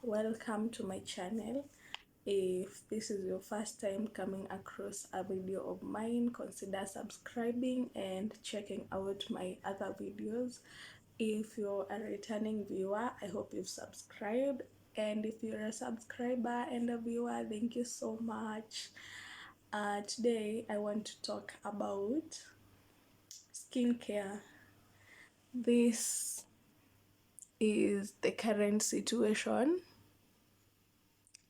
welcome to my channel. If this is your first time coming across a video of mine, consider subscribing and checking out my other videos. If you're a returning viewer, I hope you've subscribed, and if you're a subscriber and a viewer, thank you so much. Today I want to talk about skincare. This is the current situation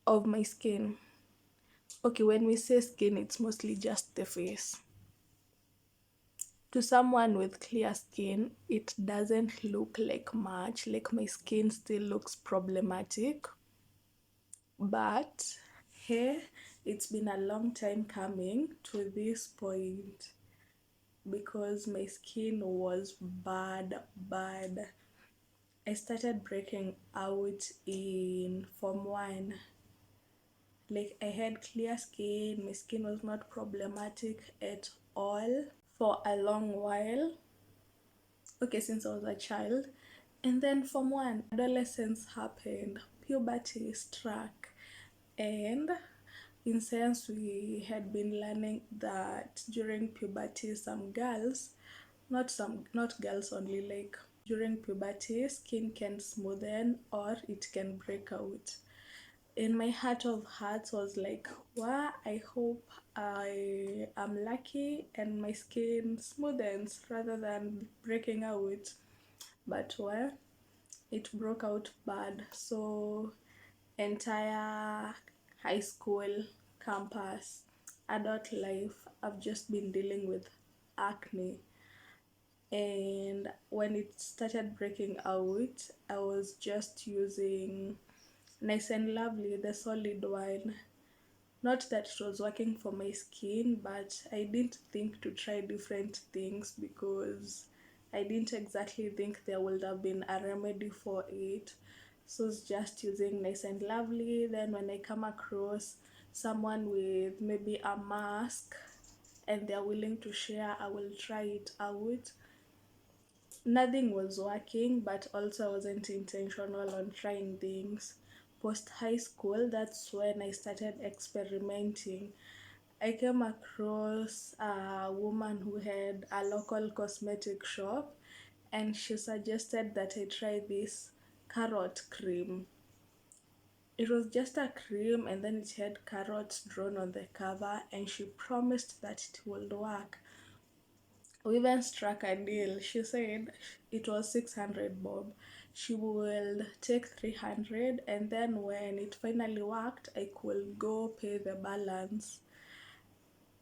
of my skin. Okay, when we say skin, it's mostly just the face. To someone with clear skin, it doesn't look like much, like my skin still looks problematic. But here, it's been a long time coming to this point because my skin was bad. I started breaking out in Form 1. Like, I had clear skin, my skin was not problematic at all for a long while. Okay, since I was a child. And then from one, adolescence happened, puberty struck, and in science we had been learning that during puberty not girls only, like during puberty skin can smoothen or it can break out. In my heart of hearts was like, wow, I hope I am lucky and my skin smoothens rather than breaking out. But well, it broke out bad. So entire high school, campus, adult life, I've just been dealing with acne. And when it started breaking out, I was just using Nice and Lovely, the solid one. Not that it was working for my skin, but I didn't think to try different things because I didn't exactly think there would have been a remedy for it. So it's just using Nice and Lovely. Then when I come across someone with maybe a mask and they're willing to share, I will try it out. Nothing was working, but also I wasn't intentional on trying things. Post high school, that's when I started experimenting. I came across a woman who had a local cosmetic shop, and she suggested that I try this carrot cream. It was just a cream and then it had carrots drawn on the cover, and she promised that it would work. We even struck a deal. She said it was 600 bob. She will take 300, and then when it finally worked, I could go pay the balance.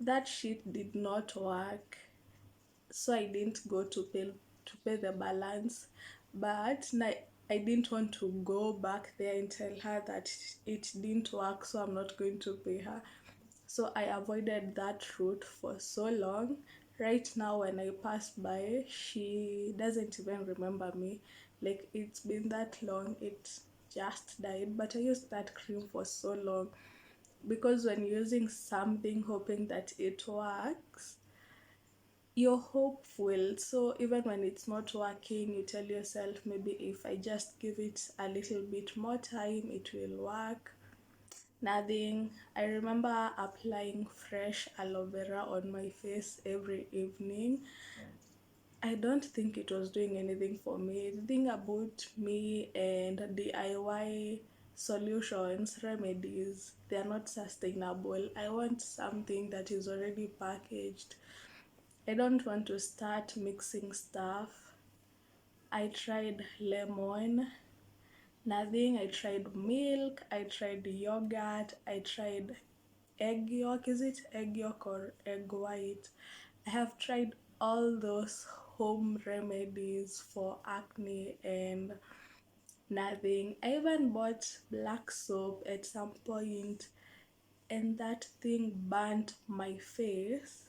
That shit did not work, so I didn't go to pay the balance. But I didn't want to go back there and tell her that it didn't work, so I'm not going to pay her. So I avoided that route for so long. Right now, when I pass by, she doesn't even remember me. Like, it's been that long, it just died. But I used that cream for so long because when using something hoping that it works, you're hopeful. So even when it's not working, you tell yourself, maybe if I just give it a little bit more time, it will work. Nothing. I remember applying fresh aloe vera on my face every evening. I don't think it was doing anything for me. The thing about me and DIY solutions, remedies, they are not sustainable. I want something that is already packaged. I don't want to start mixing stuff. I tried lemon, nothing. I tried milk, I tried yogurt, I tried egg yolk. Is it egg yolk or egg white? I have tried all those home remedies for acne and nothing. I even bought black soap at some point, and that thing burnt my face.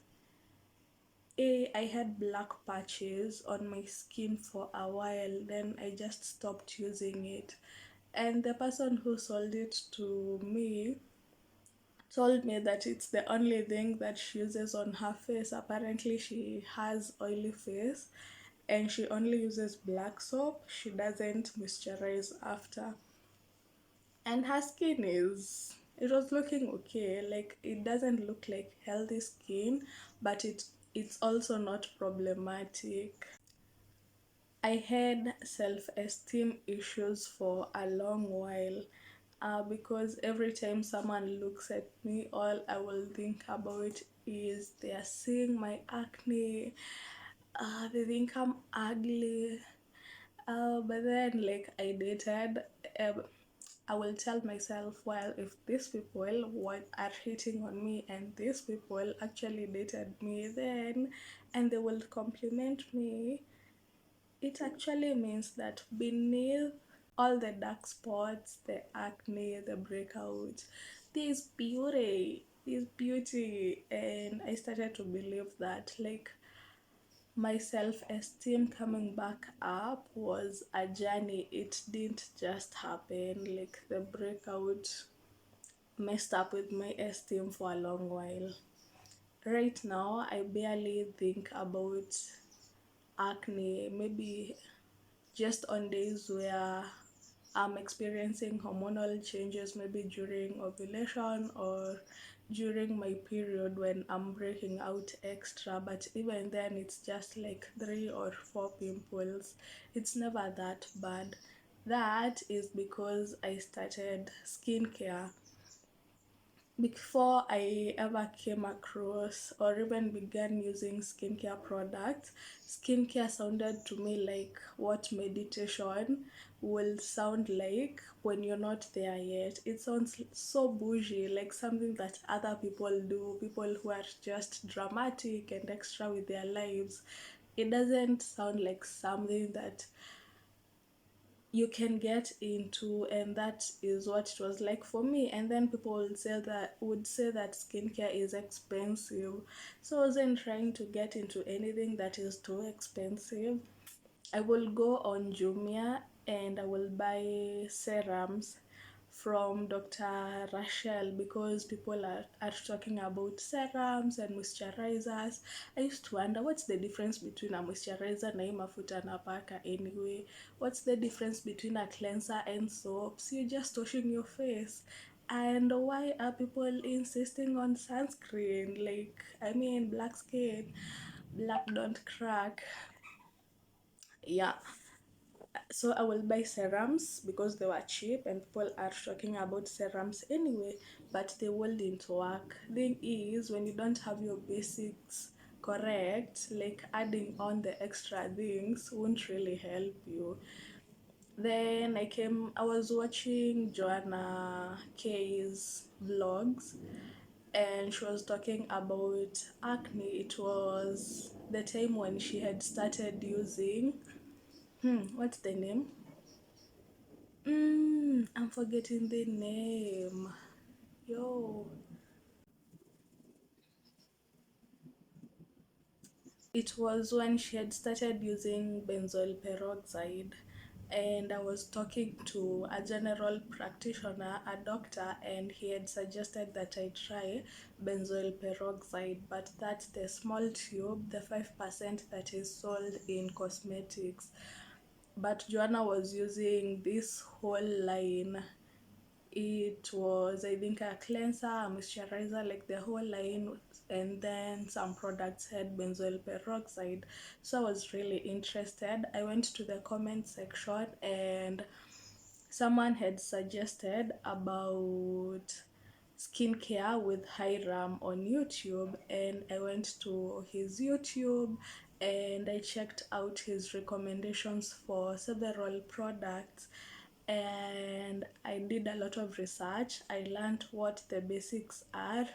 I had black patches on my skin for a while, then I just stopped using it. And the person who sold it to me told me that it's the only thing that she uses on her face. Apparently, she has oily face and she only uses black soap. She doesn't moisturize after. and her skin is, it was looking okay. Like it doesn't look like healthy skin, but it's also not problematic. I had self-esteem issues for a long while, because every time someone looks at me, all I will think about is they are seeing my acne. They think I'm ugly. But then, like, I dated. Um, I will tell myself, well, if these people are hitting on me and these people actually dated me, then, and they will compliment me, it actually means that beneath all the dark spots, the acne, the breakouts, there's beauty. There's beauty. And I started to believe that, like, my self esteem coming back up was a journey. It didn't just happen. Like, the breakout messed up with my esteem for a long while. Right now, I barely think about acne. Maybe just on days where I'm experiencing hormonal changes, maybe during ovulation or during my period when I'm breaking out extra. But even then, it's just like 3 or 4 pimples. It's never that bad. That is because I started skincare. Before I ever came across or even began using skincare products, skincare sounded to me like what meditation will sound like when you're not there yet. It sounds so bougie, like something that other people do, people who are just dramatic and extra with their lives. It doesn't sound like something that you can get into, and that is what it was like for me. And then people would say that skincare is expensive, so I wasn't trying to get into anything that is too expensive. I will go on Jumia and I will buy serums from Dr. Rachel, because people are talking about serums and moisturizers. I used to wonder, what's the difference between a moisturizer na hii mafuta napaka anyway? What's the difference between a cleanser and soaps? You're just washing your face. And why are people insisting on sunscreen? Like, I mean, black skin, black don't crack. Yeah, so I will buy serums because they were cheap and people are talking about serums anyway, but they wouldn't work. Thing is, when you don't have your basics correct, like adding on the extra things won't really help you. Then I was watching Joanna K's vlogs, and she was talking about acne. It was the time when she had started using, what's the name? I'm forgetting the name. Yo, it was when she had started using benzoyl peroxide, and I was talking to a general practitioner, a doctor, and he had suggested that I try benzoyl peroxide, but that's the small tube, the 5% that is sold in cosmetics. But Joanna was using this whole line. It was, I think, a cleanser, a moisturizer, like the whole line, and then some products had benzoyl peroxide. So I was really interested. I went to the comment section and someone had suggested about skincare with Hiram on YouTube, and I went to his YouTube and I checked out his recommendations for several products, and I did a lot of research. I learned what the basics are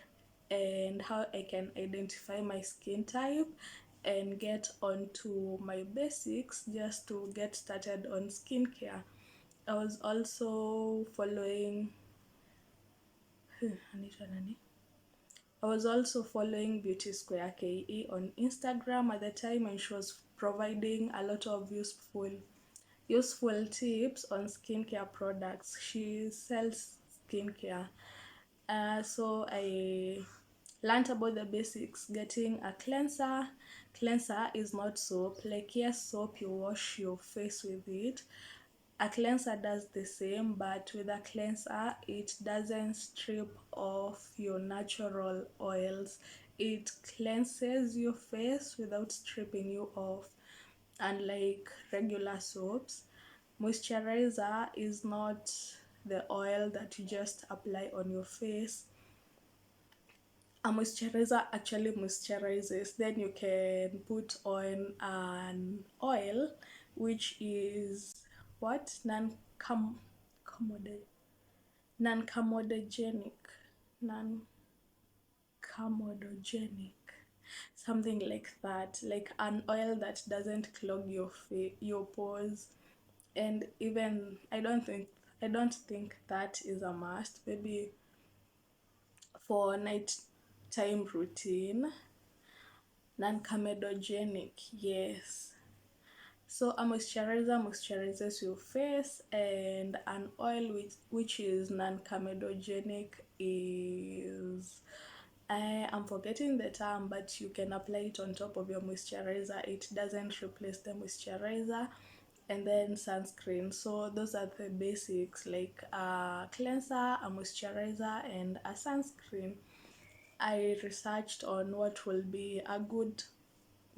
and how I can identify my skin type and get onto my basics just to get started on skincare. I was also following anaitwa nani? I was also following Beauty Square KE on Instagram at the time, and she was providing a lot of useful tips on skincare products. She sells skincare. So I learned about the basics, getting a cleanser. Cleanser is not soap. Like, yes, soap, you wash your face with it, A cleanser does the same, but with a cleanser, it doesn't strip off your natural oils. It cleanses your face without stripping you off. Unlike regular soaps, moisturizer is not the oil that you just apply on your face. A moisturizer actually moisturizes. Then you can put on an oil which is what, non-comedogenic, non-comedogenic, something like that, like an oil that doesn't clog your pores. And even I don't think that is a must. Maybe for night time routine, non-comedogenic, yes. So a moisturizer moisturizes your face, and an oil which is non-comedogenic is, I am forgetting the term, but you can apply it on top of your moisturizer. It doesn't replace the moisturizer. And then sunscreen. So those are the basics, like a cleanser, a moisturizer, and a sunscreen. I researched on what will be a good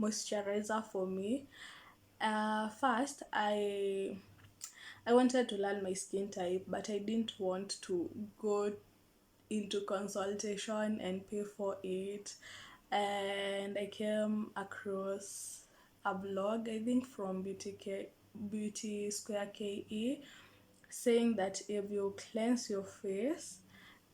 moisturizer for me. First, I wanted to learn my skin type, but I didn't want to go into consultation and pay for it. And I came across a blog, I think from Beauty Square KE, saying that if you cleanse your face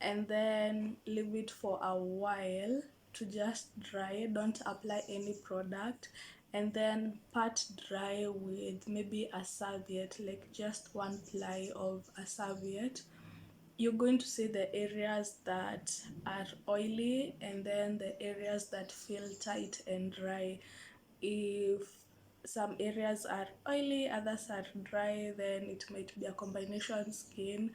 and then leave it for a while to just dry, don't apply any product, and then pat dry with maybe a serviette, like just one ply of a serviette, you're going to see the areas that are oily and then the areas that feel tight and dry. If some areas are oily, others are dry, then it might be a combination skin.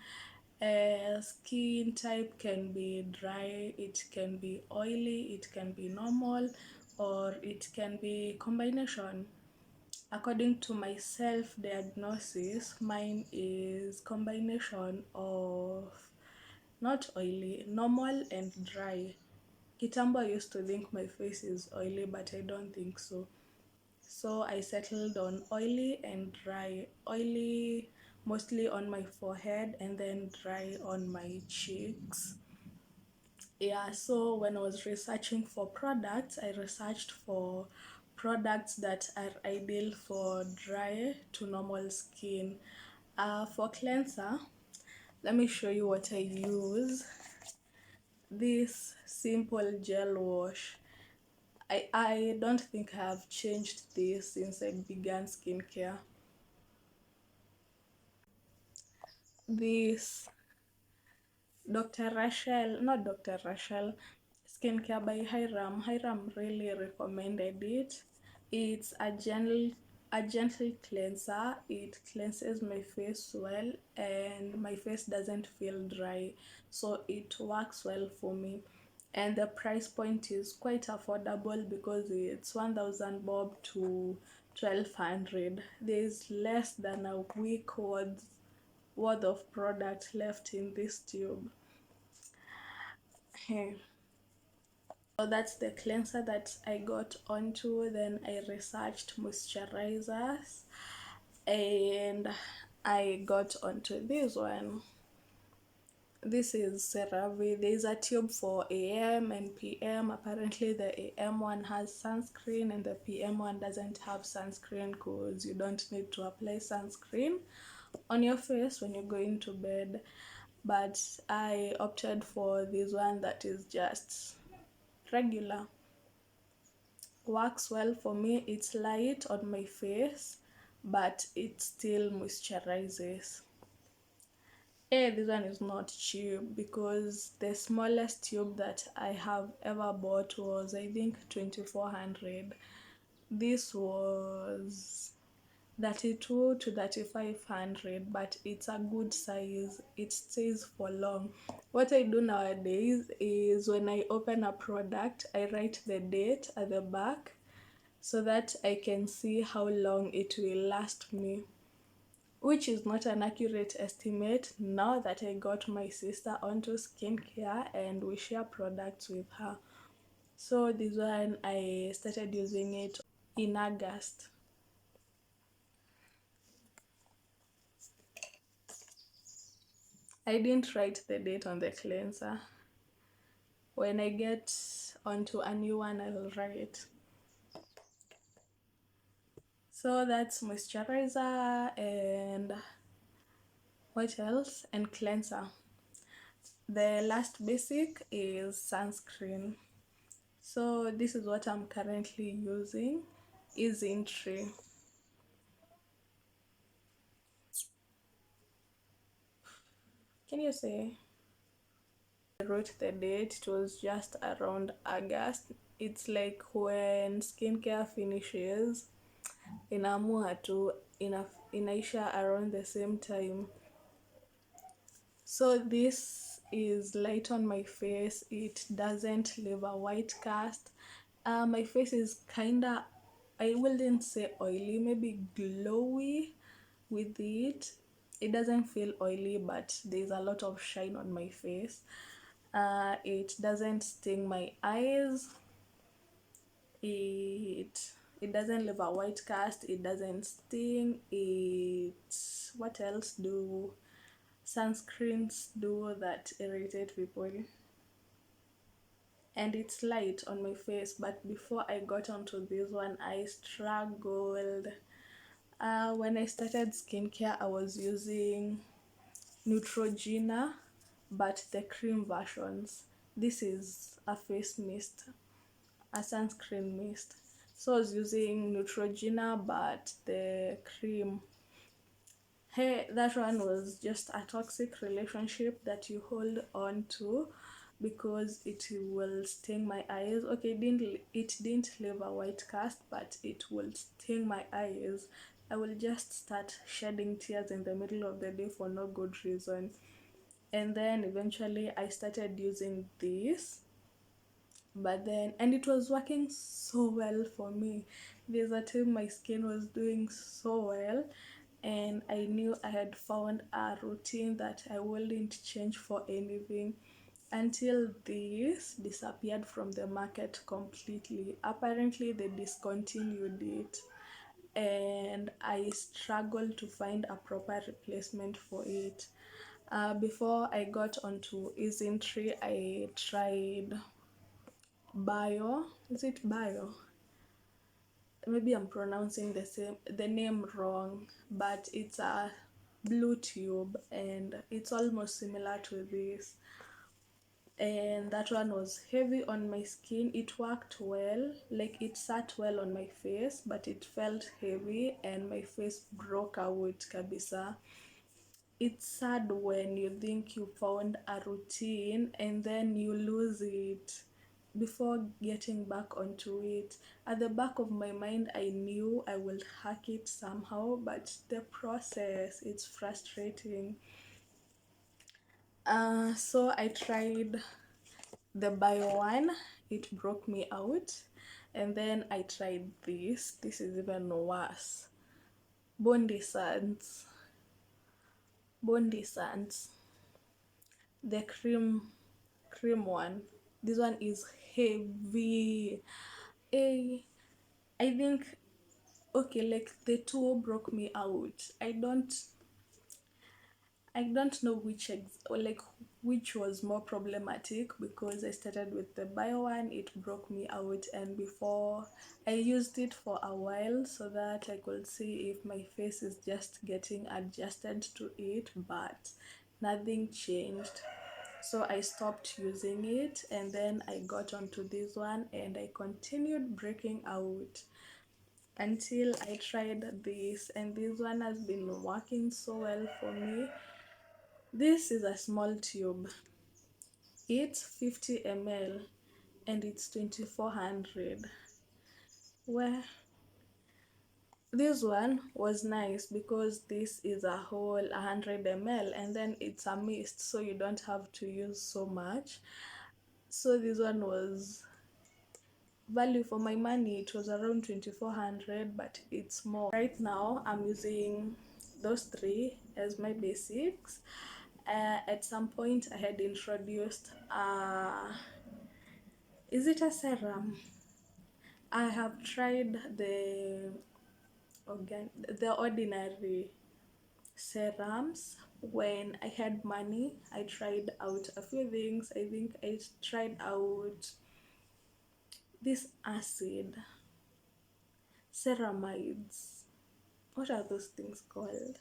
Skin type can be dry, it can be oily, it can be normal, or it can be combination. According to my self diagnosis, mine is combination of not oily, normal and dry. Kitambo I used to think my face is oily, but I don't think so. So I settled on oily and dry. Oily mostly on my forehead and then dry on my cheeks. Yeah, so when I was researching for products, I researched for products that are ideal for dry to normal skin. For cleanser, let me show you what I use. This simple gel wash. I don't think I have changed this since I began skincare. This not Dr. Rachel, Skincare by Hiram. Hiram really recommended it. It's a gentle cleanser. It cleanses my face well and my face doesn't feel dry. So it works well for me. And the price point is quite affordable because it's 1000 bob to 1200. There's less than a week worth of product left in this tube. Hey. So that's the cleanser that I got onto. Then I researched moisturizers and I got onto this one. This is CeraVe. There's a tube for AM and PM. Apparently the AM one has sunscreen and the PM one doesn't have sunscreen because you don't need to apply sunscreen on your face when you're going to bed. But I opted for this one that is just regular. Works well for me. It's light on my face but it still moisturizes. This one is not cheap because the smallest tube that I have ever bought was, I think, 2400. This was 32 to 3500, but it's a good size. It stays for long. What I do nowadays is when I open a product, I write the date at the back so that I can see how long it will last me. which is not an accurate estimate now that I got my sister onto skincare and we share products with her. So this one I started using it in August. I didn't write the date on the cleanser. When I get onto a new one, I'll write. So that's moisturizer and what else? And cleanser. The last basic is sunscreen. So this is what I'm currently using. Is in tree. Can you say? I wrote the date. It was just around August. It's like when skincare finishes inaamua tu inaisha around the same time. So this is light on my face. It doesn't leave a white cast. My face is kinda, I wouldn't say oily, maybe glowy with it. It doesn't feel oily, but there's a lot of shine on my face. It doesn't sting my eyes. It it doesn't leave a white cast. It doesn't sting. It, what else do sunscreens do that irritate people? And it's light on my face, but before I got onto this one I struggled. When I started skincare I was using Neutrogena, but the cream versions. This is a face mist, a sunscreen mist. So I was using Neutrogena, but the cream. Hey, that one was just a toxic relationship that you hold on to because it will sting my eyes. Okay, it didn't leave a white cast, but it will sting my eyes. I will just start shedding tears in the middle of the day for no good reason. And then eventually I started using this, but then, and it was working so well for me. There's a time my skin was doing so well, and I knew I had found a routine that I wouldn't change for anything until this disappeared from the market completely. Apparently they discontinued it, and I struggled to find a proper replacement for it. Before I got onto Isintry, I tried Bio. Is it Bio? Maybe I'm pronouncing the name wrong, but it's a blue tube and it's almost similar to this. And that one was heavy on my skin. It worked well, like it sat well on my face, but it felt heavy and my face broke out kabisa. It's sad when you think you found a routine and then you lose it before getting back onto it. At the back of my mind, I knew I will hack it somehow, but the process, it's frustrating. So I tried the bio one, it broke me out. And then I tried this. This is even worse. Bondi Sands. Bondi Sands. The cream one. This one is heavy. Eh, I think, okay, like the two broke me out. I don't know or like which was more problematic, because I started with the bio one, it broke me out, and before I used it for a while so that I could see if my face is just getting adjusted to it, but nothing changed. So I stopped using it, and then I got onto this one and I continued breaking out until I tried this, and this one has been working so well for me. This is a small tube. It's 50 ml and it's 2400. Where this one was nice because this is a whole 100 ml and then it's a mist, so you don't have to use so much. So this one was value for my money. It was around 2400, but it's more. Right now I'm using those three as my basics. At some point, I had introduced, is it a serum? I have tried the ordinary serums. When I had money, I tried out a few things. I think I tried out this acid, ceramides. What are those things called?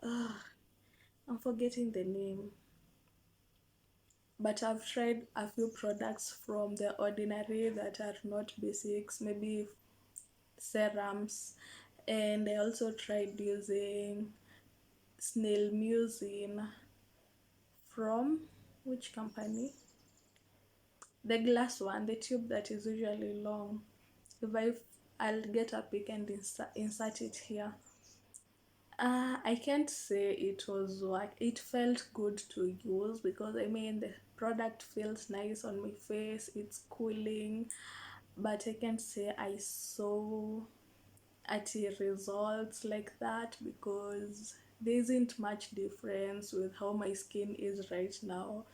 I'm forgetting the name. But I've tried a few products from the ordinary that are not basics, maybe serums, and I also tried using snail mucin from which company? The glass one, the tube that is usually long. If I'll get a pic and insert it here. I can't say it was what it felt good to use, because I mean the product feels nice on my face, it's cooling, but I can't say I saw at results like that, because there isn't much difference with how my skin is right now.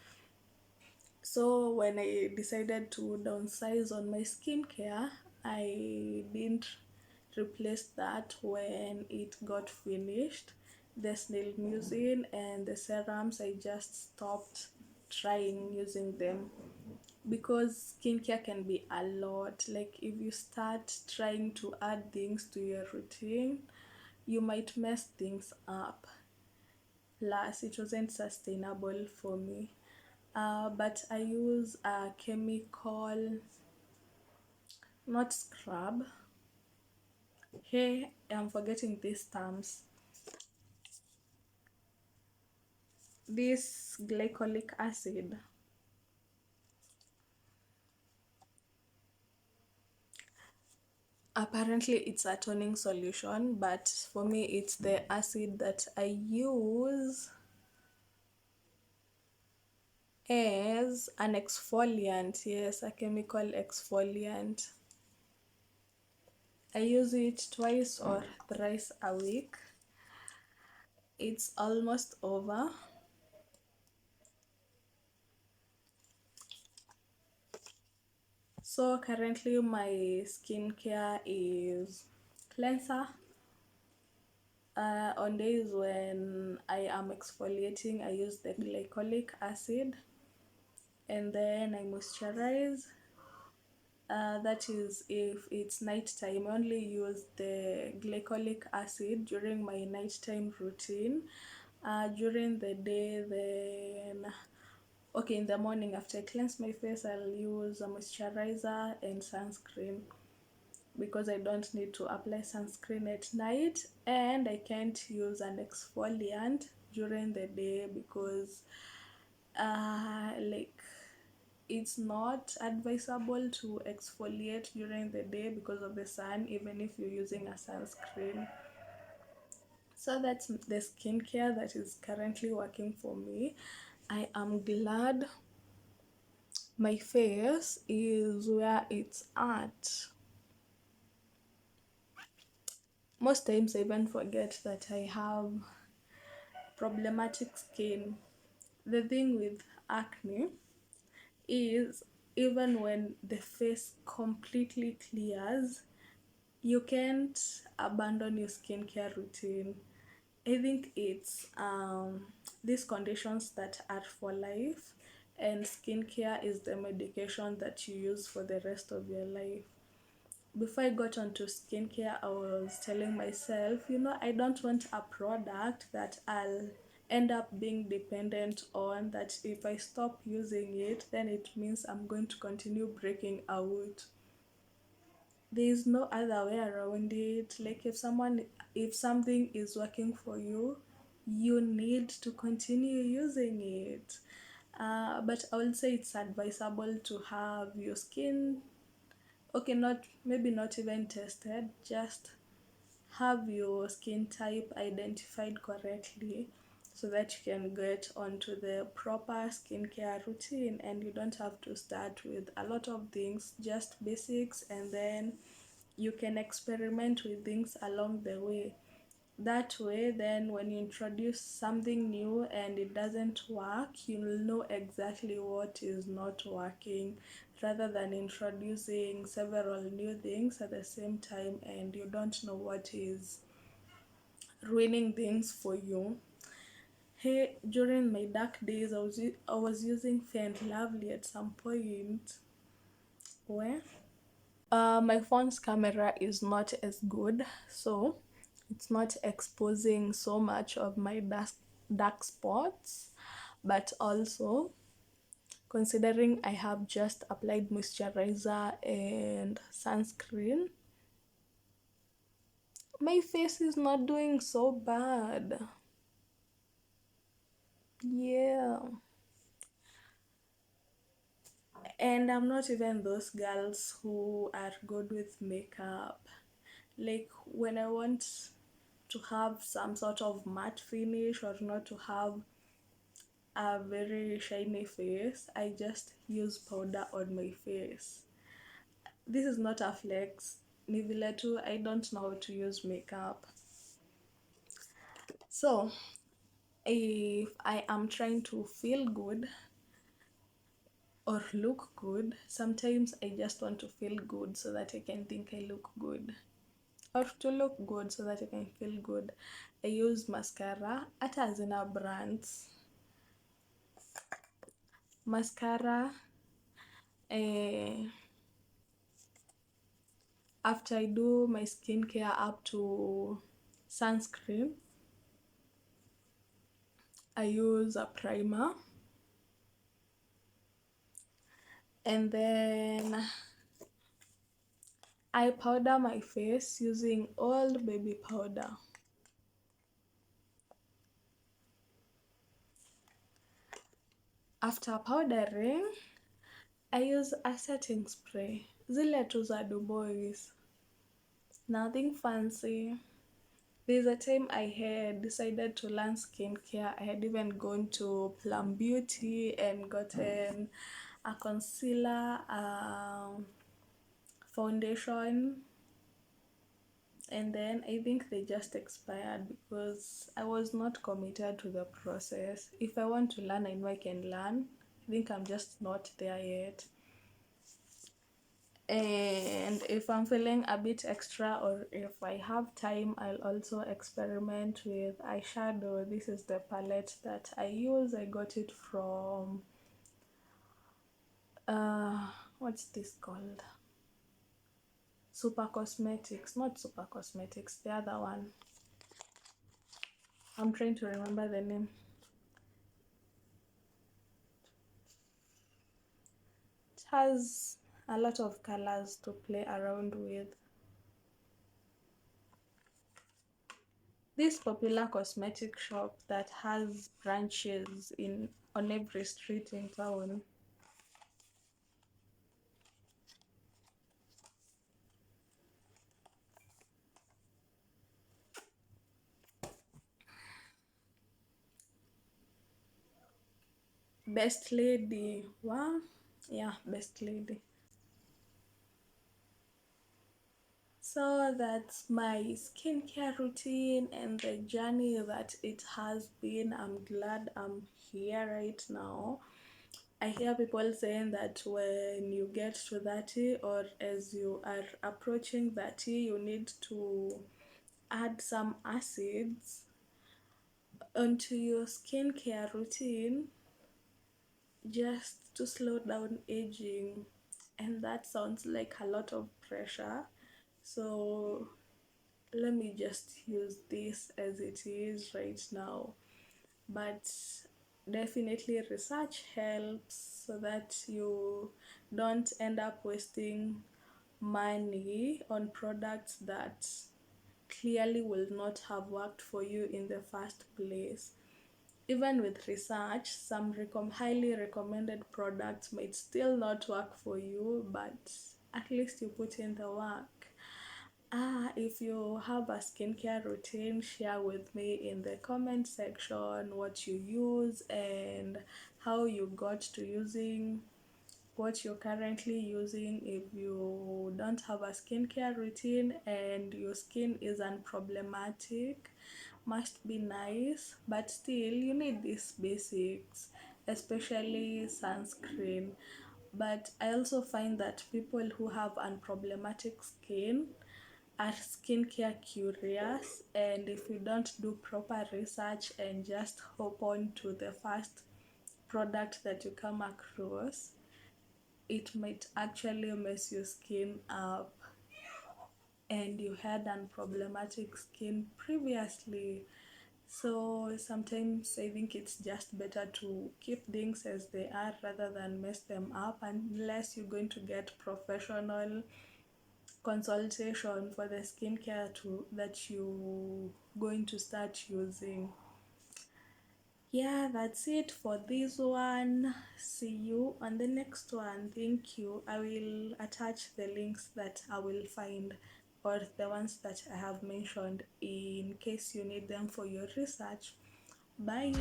So when I decided to downsize on my skincare, I didn't replace that when it got finished. The snail mucin and the serums, I just stopped trying using them, because skincare can be a lot. Like if you start trying to add things to your routine, you might mess things up. Plus, it wasn't sustainable for me. But I use a chemical, not scrub. Hey, I'm forgetting these terms. This glycolic acid. Apparently, it's a toning solution, but for me, it's the acid that I use as an exfoliant. Yes, a chemical exfoliant. I use it twice or thrice a week. It's almost over. So currently my skincare is cleanser. On days when I am exfoliating, I use the glycolic acid, and then I moisturize. That is if it's nighttime. I only use the glycolic acid during my nighttime routine. During the day, then okay, in the morning after I cleanse my face, I'll use a moisturizer and sunscreen, because I don't need to apply sunscreen at night, and I can't use an exfoliant during the day because like it's not advisable to exfoliate during the day because of the sun, even if you're using a sunscreen. So that's the skincare that is currently working for me. I am glad my face is where it's at. Most times I even forget that I have problematic skin. The thing with acne is, even when the face completely clears, you can't abandon your skincare routine. I think it's these conditions that are for life, and skincare is the medication that you use for the rest of your life. Before I got onto skincare, I was telling myself, I don't want a product that I'll end up being dependent on, that if I stop using it, then it means I'm going to continue breaking out. There is no other way around it. Like if something is working for you, you need to continue using it. But I would say it's advisable to have your skin, okay, not maybe not even tested, just have your skin type identified correctly, so that you can get onto the proper skincare routine, and you don't have to start with a lot of things, just basics, and then you can experiment with things along the way. That way, then when you introduce something new and it doesn't work, you'll know exactly what is not working, rather than introducing several new things at the same time and you don't know what is ruining things for you. Hey, during my dark days, I was using Fair and Lovely at some point. Where my phone's camera is not as good, so it's not exposing so much of my dark spots. But also, considering I have just applied moisturizer and sunscreen, my face is not doing so bad. Yeah. And I'm not even those girls who are good with makeup. Like when I want to have some sort of matte finish or not to have a very shiny face, I just use powder on my face. This is not a flex. Ni vile tu, I don't know how to use makeup. So, if I am trying to feel good or look good, sometimes I just want to feel good so that I can think I look good. Or to look good so that I can feel good. I use mascara, hata hazina brands. Mascara, eh, after I do my skincare up to sunscreen, I use a primer, and then I powder my face using old baby powder. After powdering, I use a setting spray. Zile tu za Dubois. Nothing fancy. There's a time I had decided to learn skincare. I had even gone to Plum Beauty and gotten a concealer, foundation, and then I think they just expired because I was not committed to the process. If I want to learn, I know I can learn. I think I'm just not there yet. And if I'm feeling a bit extra or if I have time, I'll also experiment with eyeshadow. This is the palette that I use. I got it from what's this called? Super Cosmetics, not Super Cosmetics, the other one. I'm trying to remember the name. It has a lot of colors to play around with. This popular cosmetic shop that has branches in on every street in town. Best Lady. Wow. Yeah, Best Lady. So that's my skincare routine and the journey that it has been. I'm glad I'm here right now. I hear people saying that when you get to 30 or as you are approaching 30, you need to add some acids onto your skincare routine just to slow down aging. And that sounds like a lot of pressure. So let me just use this as it is right now. But definitely research helps so that you don't end up wasting money on products that clearly will not have worked for you in the first place. Even with research, some highly recommended products might still not work for you, but at least you put in the work. If you have a skincare routine, share with me in the comment section what you use and how you got to using what you're currently using. If you don't have a skincare routine and your skin is unproblematic, must be nice, but still you need these basics, especially sunscreen. But I also find that people who have unproblematic skin are skincare curious, and if you don't do proper research and just hop on to the first product that you come across, it might actually mess your skin up and you had unproblematic skin previously. So sometimes I think it's just better to keep things as they are rather than mess them up, unless you're going to get professional consultation for the skincare that you going to start using. Yeah, that's it for this one. See you on the next one. Thank you. I will attach the links that I will find, or the ones that I have mentioned, in case you need them for your research. Bye.